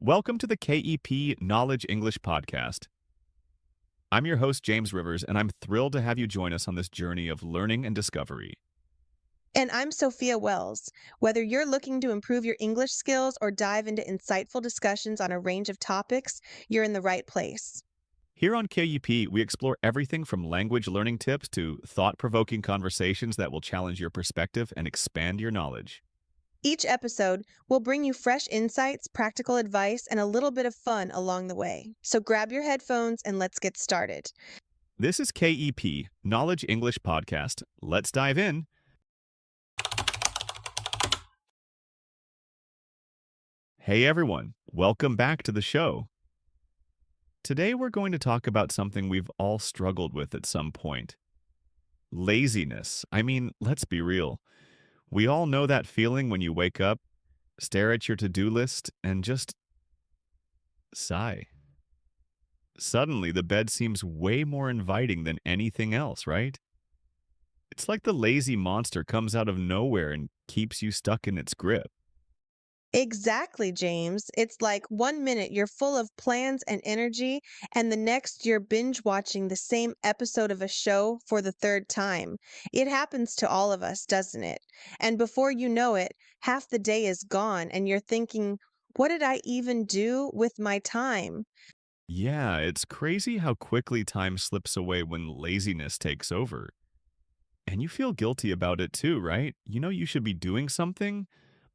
Welcome to the KEP Knowledge English Podcast. I'm your host, James Rivers, and I'm thrilled to have you join us on this journey of learning and discovery. And I'm Sophia Wells. Whether you're looking to improve your English skills or dive into insightful discussions on a range of topics, you're in the right place. Here on KEP, we explore everything from language learning tips to thought provoking conversations that will challenge your perspective and expand your knowledge. Each episode will bring you fresh insights, practical advice, and a little bit of fun along the way. So grab your headphones and let's get started. This is KEP Knowledge English Podcast. Let's dive in. Hey everyone, welcome back to the show. Today we're going to talk about something we've all struggled with at some point. Laziness. Let's be real. We all know that feeling when you wake up, stare at your to-do list, and just sigh. Suddenly, the bed seems way more inviting than anything else, right? It's like the lazy monster comes out of nowhere and keeps you stuck in its grip. Exactly, James. It's like 1 minute you're full of plans and energy, and the next you're binge watching the same episode of a show for the third time. It happens to all of us, doesn't it? And before you know it, half the day is gone, and you're thinking, what did I even do with my time? Yeah, it's crazy how quickly time slips away when laziness takes over. And you feel guilty about it too, right? You know you should be doing something,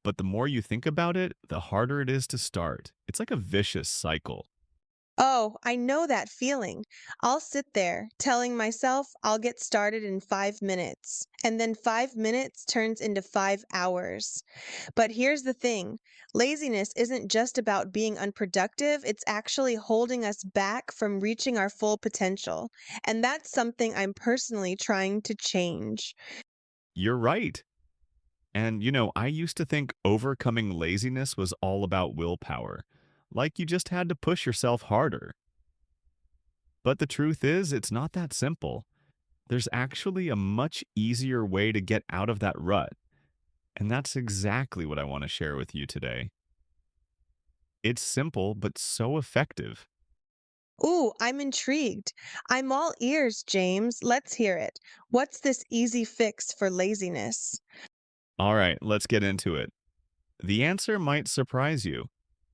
but the more you think about it, the harder it is to start. It's like a vicious cycle. Oh, I know that feeling. I'll sit there telling myself I'll get started in 5 minutes, and then 5 minutes turns into 5 hours. But here's the thing, laziness isn't just about being unproductive, it's actually holding us back from reaching our full potential. And that's something I'm personally trying to change. You're right. And, I used to think overcoming laziness was all about willpower, like you just had to push yourself harder. But the truth is, it's not that simple. There's actually a much easier way to get out of that rut, and that's exactly what I want to share with you today. It's simple, but so effective. Ooh, I'm intrigued. I'm all ears, James. Let's hear it. What's this easy fix for laziness? All right, let's get into it. The answer might surprise you.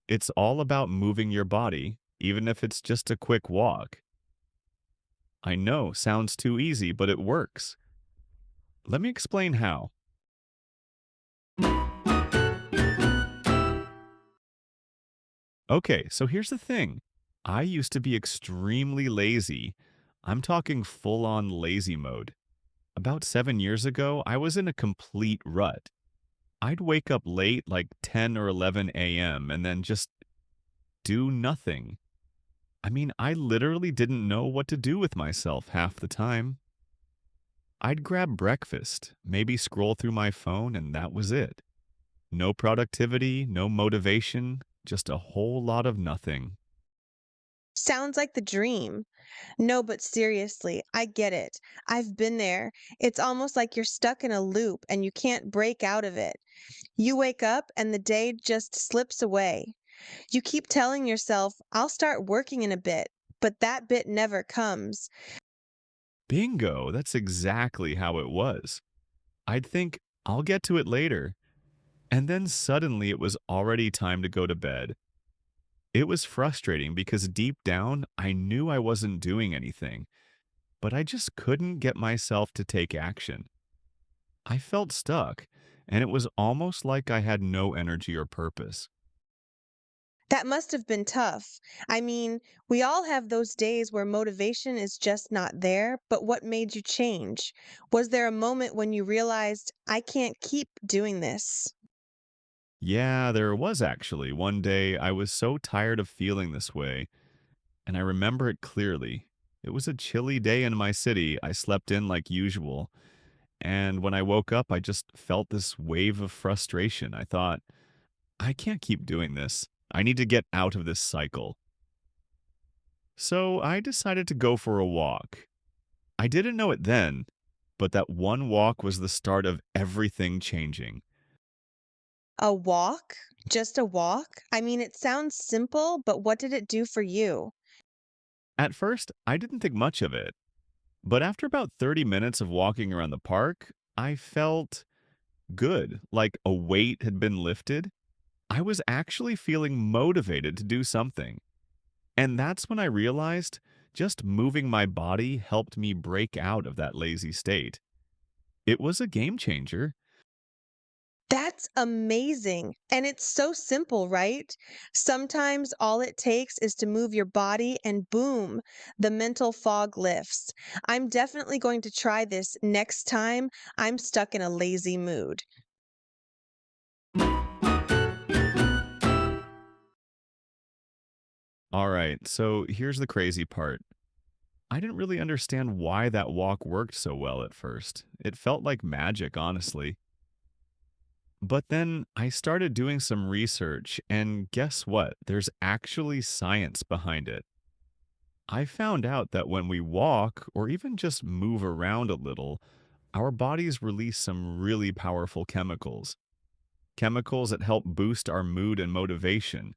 It's all about moving your body, even if it's just a quick walk. I know, sounds too easy, but it works. Let me explain how. Okay, so here's the thing. I used to be extremely lazy. I'm talking full on lazy mode. About 7 years ago, I was in a complete rut. I'd wake up late, like 10 or 11 a.m., and then just do nothing. I literally didn't know what to do with myself half the time. I'd grab breakfast, maybe scroll through my phone, and that was it. No productivity, no motivation, just a whole lot of nothing. Sounds like the dream. No, but seriously, I get it. I've been there. It's almost like you're stuck in a loop and you can't break out of it. You wake up and the day just slips away. You keep telling yourself, I'll start working in a bit, but that bit never comes. Bingo, that's exactly how it was. I'd think, I'll get to it later, and then suddenly it was already time to go to bed. It was frustrating because deep down, I knew I wasn't doing anything, but I just couldn't get myself to take action. I felt stuck, and it was almost like I had no energy or purpose. That must have been tough. I mean, we all have those days where motivation is just not there, but what made you change? Was there a moment when you realized, I can't keep doing this? Yeah, there was actually. One day, I was so tired of feeling this way, and I remember it clearly. It was a chilly day in my city. I slept in like usual, and when I woke up, I just felt this wave of frustration. I thought, I can't keep doing this. I need to get out of this cycle. So I decided to go for a walk. I didn't know it then, but that one walk was the start of everything changing. A walk? Just a walk? I mean, it sounds simple, but what did it do for you? At first, I didn't think much of it, but after about 30 minutes of walking around the park, I felt good, like a weight had been lifted. I was actually feeling motivated to do something. And that's when I realized just moving my body helped me break out of that lazy state. It was a game changer. That's amazing. And it's so simple, right? Sometimes all it takes is to move your body and boom, the mental fog lifts. I'm definitely going to try this next time I'm stuck in a lazy mood. All right, so here's the crazy part. I didn't really understand why that walk worked so well at first. It felt like magic, honestly. But then I started doing some research, and guess what? There's actually science behind it. I found out that when we walk or even just move around a little, our bodies release some really powerful chemicals. Chemicals that help boost our mood and motivation.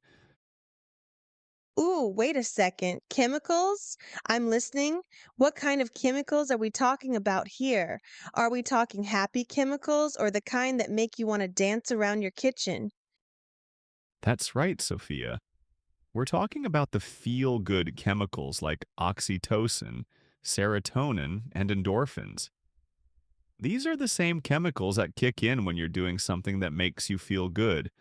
Ooh, wait a second. Chemicals? I'm listening. What kind of chemicals are we talking about here? Are we talking happy chemicals or the kind that make you want to dance around your kitchen? That's right, Sophia. We're talking about the feel good chemicals like oxytocin, serotonin, and endorphins. These are the same chemicals that kick in when you're doing something that makes you feel good,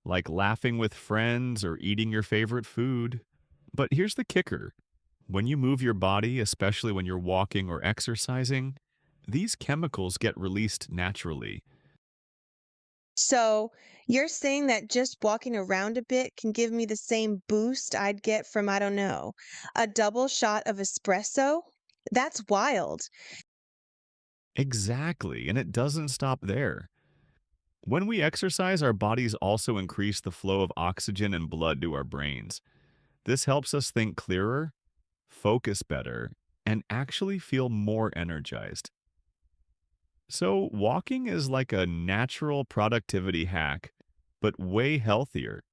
like laughing with friends or eating your favorite food. But here's the kicker: when you move your body, especially when you're walking or exercising, these chemicals get released naturally. So, you're saying that just walking around a bit can give me the same boost I'd get from, I don't know, a double shot of espresso? That's wild. Exactly, and it doesn't stop there. When we exercise, our bodies also increase the flow of oxygen and blood to our brains. This helps us think clearer, focus better, and actually feel more energized. So, walking is like a natural productivity hack, but way healthier.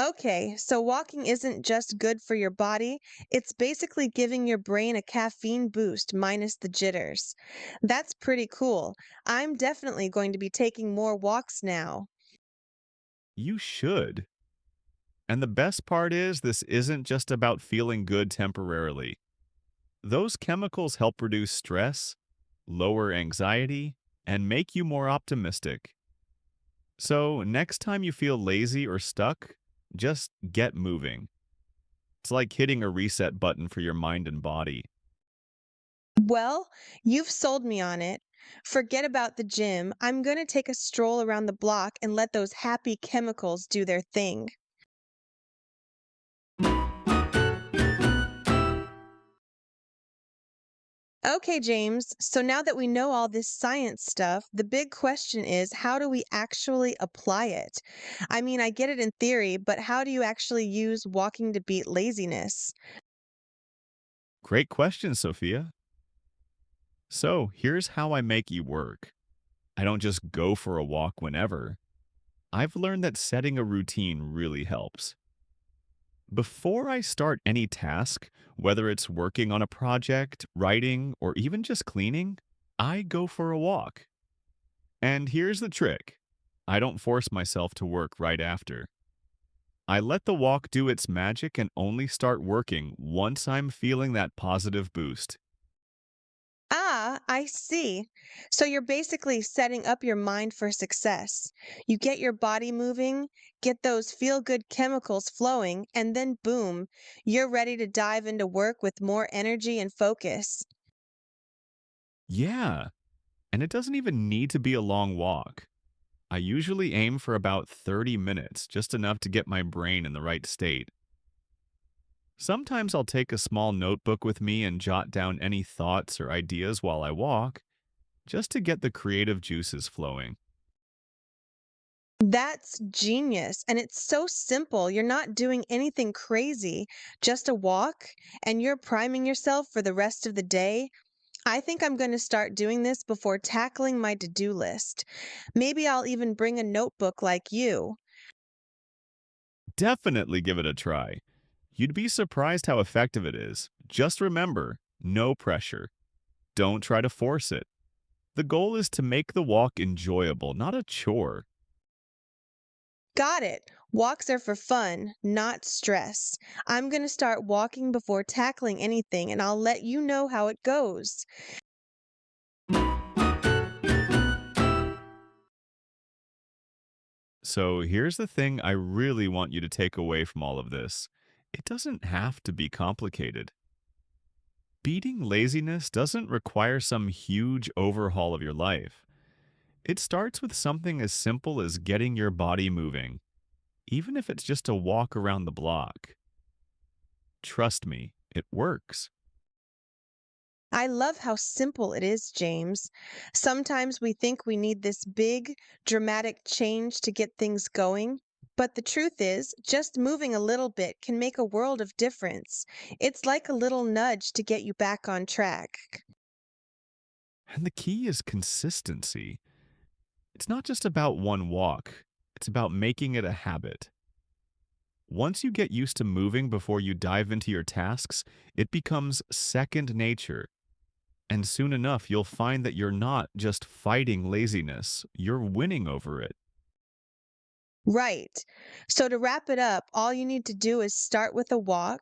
Okay, so walking isn't just good for your body, it's basically giving your brain a caffeine boost minus the jitters. That's pretty cool. I'm definitely going to be taking more walks now. You should. And the best part is, this isn't just about feeling good temporarily. Those chemicals help reduce stress, lower anxiety, and make you more optimistic. So, next time you feel lazy or stuck, just get moving. It's like hitting a reset button for your mind and body. Well, you've sold me on it. Forget about the gym. I'm going to take a stroll around the block and let those happy chemicals do their thing. Okay, James. So now that we know all this science stuff, the big question is how do we actually apply it? I mean, I get it in theory, but how do you actually use walking to beat laziness? Great question, Sophia. So, here's how I make you work. I don't just go for a walk whenever. I've learned that setting a routine really helps. Before I start any task, whether it's working on a project, writing, or even just cleaning, I go for a walk. And here's the trick: I don't force myself to work right after. I let the walk do its magic and only start working once I'm feeling that positive boost. Ah, I see. So you're basically setting up your mind for success. You get your body moving, get those feel good chemicals flowing, and then boom, you're ready to dive into work with more energy and focus. Yeah, and it doesn't even need to be a long walk. I usually aim for about 30 minutes, just enough to get my brain in the right state. Sometimes I'll take a small notebook with me and jot down any thoughts or ideas while I walk, just to get the creative juices flowing. That's genius. And it's so simple. You're not doing anything crazy, just a walk, and you're priming yourself for the rest of the day. I think I'm going to start doing this before tackling my to-do list. Maybe I'll even bring a notebook like you. Definitely give it a try. You'd be surprised how effective it is. Just remember, no pressure. Don't try to force it. The goal is to make the walk enjoyable, not a chore. Got it. Walks are for fun, not stress. I'm going to start walking before tackling anything, and I'll let you know how it goes. So here's the thing I really want you to take away from all of this. It doesn't have to be complicated. Beating laziness doesn't require some huge overhaul of your life. It starts with something as simple as getting your body moving, even if it's just a walk around the block. Trust me, it works. I love how simple it is, James. Sometimes we think we need this big, dramatic change to get things going. But the truth is, just moving a little bit can make a world of difference. It's like a little nudge to get you back on track. And the key is consistency. It's not just about one walk, it's about making it a habit. Once you get used to moving before you dive into your tasks, it becomes second nature. And soon enough, you'll find that you're not just fighting laziness, you're winning over it. Right. So to wrap it up, all you need to do is start with a walk,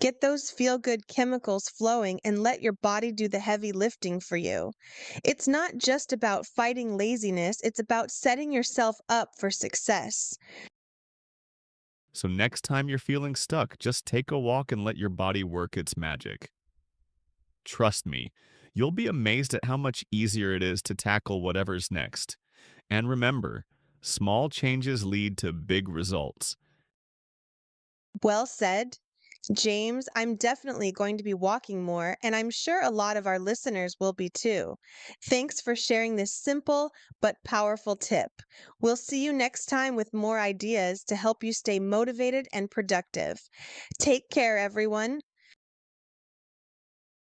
get those feel good chemicals flowing, and let your body do the heavy lifting for you. It's not just about fighting laziness, it's about setting yourself up for success. So next time you're feeling stuck, just take a walk and let your body work its magic. Trust me, you'll be amazed at how much easier it is to tackle whatever's next. And remember, small changes lead to big results. Well said. James, I'm definitely going to be walking more, and I'm sure a lot of our listeners will be too. Thanks for sharing this simple but powerful tip. We'll see you next time with more ideas to help you stay motivated and productive. Take care, everyone.